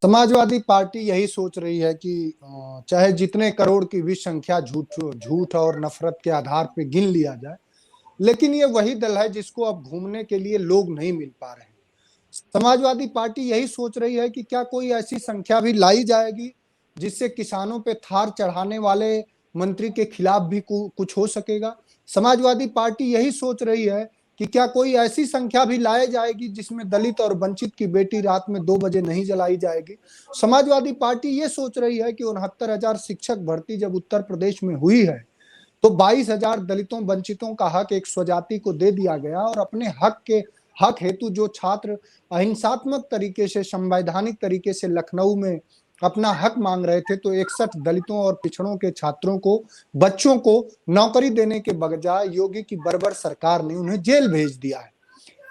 Samajwadi party यही सोच रही है कि चाहे जितने करोड़ की भी संख्या झूठ झूठ और नफरत के आधार पे गिन लिया जाए, लेकिन ये वही दल है जिसको अब घूमने के लिए लोग नहीं मिल पा रहे हैं। समाजवादी पार्टी यही सोच रही है कि क्या कोई ऐसी संख्या भी लाई जाएगी जिससे किसानों पे थार चढ़ाने वाले मंत्री के खिलाफ भी कुछ हो सकेगा। समाजवादी पार्टी यही सोच रही है कि क्या कोई ऐसी संख्या भी लाई जाएगी जिसमें दलित और वंचित की बेटी रात में 2 बजे नहीं जलाई जाएगी। समाजवादी पार्टी ये सोच रही है कि 69,000 शिक्षक भर्ती जब उत्तर प्रदेश में हुई है तो 22,000 दलितों वंचितों का हक एक स्वजाति को दे दिया गया और अपने हक हेतु जो छात्र अहिंसात्मक तरीके से संवैधानिक तरीके से लखनऊ में अपना हक मांग रहे थे, तो 61 दलितों और पिछड़ों के छात्रों को, बच्चों को नौकरी देने के बजाय योगी की बर्बर सरकार ने उन्हें जेल भेज दिया है।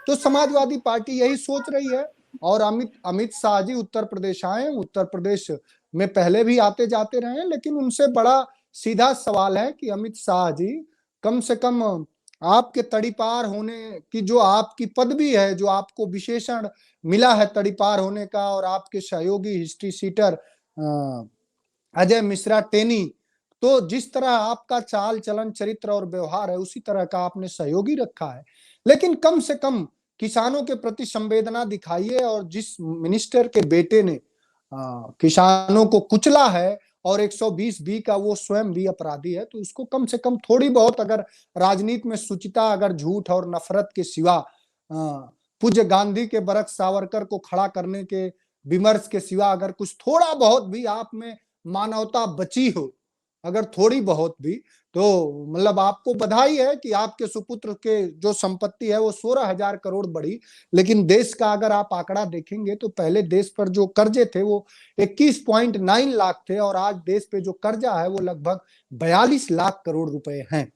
तो समाजवादी पार्टी यही सोच रही है। और अमित शाह जी उत्तर प्रदेश आए, उत्तर प्रदेश में पहले भी आते जाते रहे, लेकिन उनसे बड़ा सीधा सवाल है कि अमित शाह जी कम से कम आपके तड़ीपार होने की जो आपकी पदवी है, जो आपको विशेषण मिला है तड़ीपार होने का, और आपके सहयोगी हिस्ट्री सीटर अजय मिश्रा टेनी, तो जिस तरह आपका चाल चलन चरित्र और व्यवहार है उसी तरह का आपने सहयोगी रखा है। लेकिन कम से कम किसानों के प्रति संवेदना दिखाइए। और जिस मिनिस्टर के बेटे ने किसानों को कुचला है और 120 बी का वो स्वयं भी अपराधी है, तो उसको कम से कम थोड़ी बहुत अगर राजनीति में शुचिता, अगर झूठ और नफरत के सिवा पूज्य गांधी के बरख सावरकर को खड़ा करने के विमर्श के सिवा अगर कुछ थोड़ा बहुत भी आप में मानवता बची हो, अगर थोड़ी बहुत भी, तो मतलब आपको बधाई है कि आपके सुपुत्र के जो संपत्ति है वो 16,000 करोड़ बढ़ी। लेकिन देश का अगर आप आंकड़ा देखेंगे तो पहले देश पर जो कर्जे थे वो 21.9 लाख थे और आज देश पे जो कर्जा है वो लगभग 42 लाख करोड़ रुपए हैं।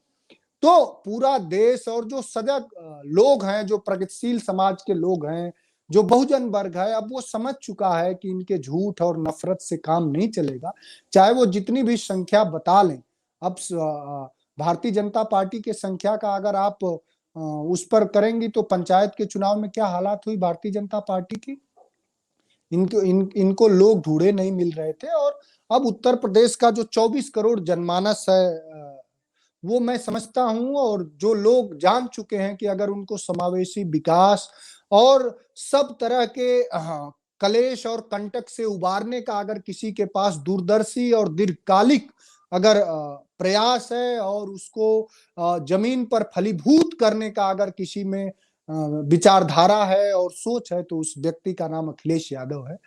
तो पूरा देश और जो सजग लोग हैं, जो प्रगतिशील समाज के लोग हैं, जो बहुजन वर्ग है, अब वो समझ चुका है कि इनके झूठ और नफरत से काम नहीं चलेगा। चाहे वो जितनी भी संख्या बता लें। अब भारतीय जनता पार्टी के संख्या का अगर आप उस पर करेंगी तो पंचायत के चुनाव में क्या हालात हुई भारतीय जनता पार्टी की। इनको लोग ढूंढे नहीं मिल रहे थे। और अब उत्तर प्रदेश का जो 24 करोड़ जनमानस है, वो मैं समझता हूं, और जो लोग जान चुके हैं कि अगर उनको समावेशी विकास और सब तरह के कलेश और कंटक से उबारने का अगर किसी के पास दूरदर्शी और दीर्घकालिक अगर प्रयास है और उसको जमीन पर फलीभूत करने का अगर किसी में विचारधारा है और सोच है, तो उस व्यक्ति का नाम अखिलेश यादव है।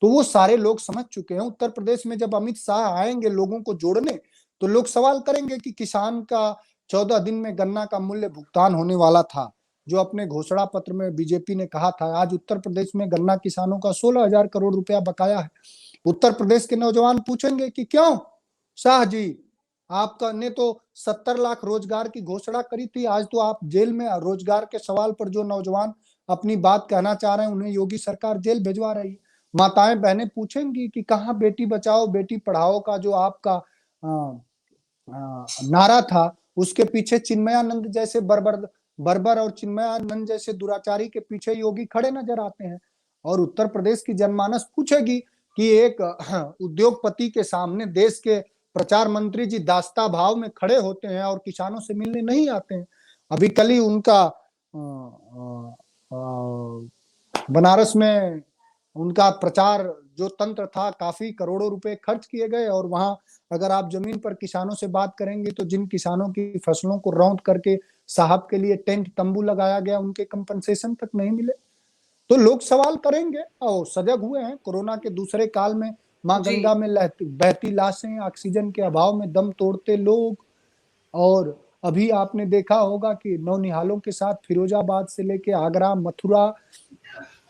तो वो सारे लोग समझ चुके हैं। उत्तर प्रदेश में जब अमित शाह आएंगे लोगों को जोड़ने, तो लोग सवाल करेंगे कि किसान का 14 दिन में गन्ना का मूल्य भुगतान होने वाला था, जो अपने घोषणा पत्र में बीजेपी ने कहा था, आज उत्तर प्रदेश में गन्ना किसानों का 16,000 करोड़ रुपया बकाया है। उत्तर प्रदेश के नौजवान पूछेंगे कि क्यों शाह जी, आपका ने तो 70 लाख रोजगार की घोषणा करी थी, आज तो आप जेल में। रोजगार के सवाल पर जो नौजवान अपनी बात कहना चाह रहे हैं उन्हें योगी सरकार जेल भिजवा रही है। माताएं बहनें पूछेंगी कि कहाँ बेटी बचाओ बेटी पढ़ाओ का जो आपका नारा था, उसके पीछे चिन्मयानंद जैसे बर्बर और चिन्मयानंद जैसे दुराचारी के पीछे योगी खड़े नजर आते हैं। और उत्तर प्रदेश की जनमानस पूछेगी कि एक उद्योगपति के सामने देश के प्रचार मंत्री जी दास्ता भाव में खड़े होते हैं और किसानों से मिलने नहीं आते हैं। अभी कल ही उनका बनारस में उनका प्रचार जो तंत्र था, काफी करोड़ों रुपए खर्च किए गए, और वहां अगर आप जमीन पर किसानों से बात करेंगे तो जिन किसानों की फसलों को रौंद करके साहब के लिए टेंट तंबू लगाया गया, उनके कंपनसेशन तक नहीं मिले। तो लोग सवाल करेंगे और सजग हुए हैं। कोरोना के दूसरे काल में मां गंगा में बहती लाशें, ऑक्सीजन के अभाव में दम तोड़ते लोग। और अभी आपने देखा होगा कि नौनिहालों के साथ फिरोजाबाद से लेके आगरा, मथुरा,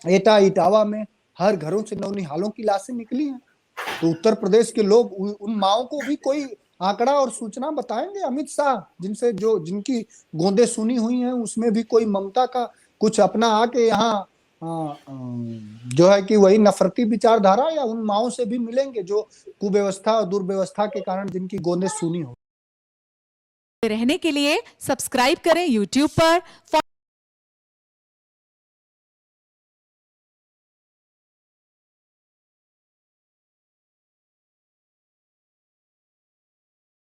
एटा, इटावा में हर घरों से नौनिहालों की लाशें निकली हैं। तो उत्तर प्रदेश के लोग उन माओं को भी कोई आंकड़ा और सूचना बताएंगे। अमित शाह जिनसे जिनकी गोंदे सुनी हुई हैं, उसमें भी कोई ममता का कुछ अपना आके यहाँ जो है कि वही नफरती विचारधारा, या उन माओं से भी मिलेंगे जो कुव्यवस्था और दुर्व्यवस्था के कारण जिनकी गोंदे सुनी हो। रहने के लिए सब्सक्राइब करें YouTube पर।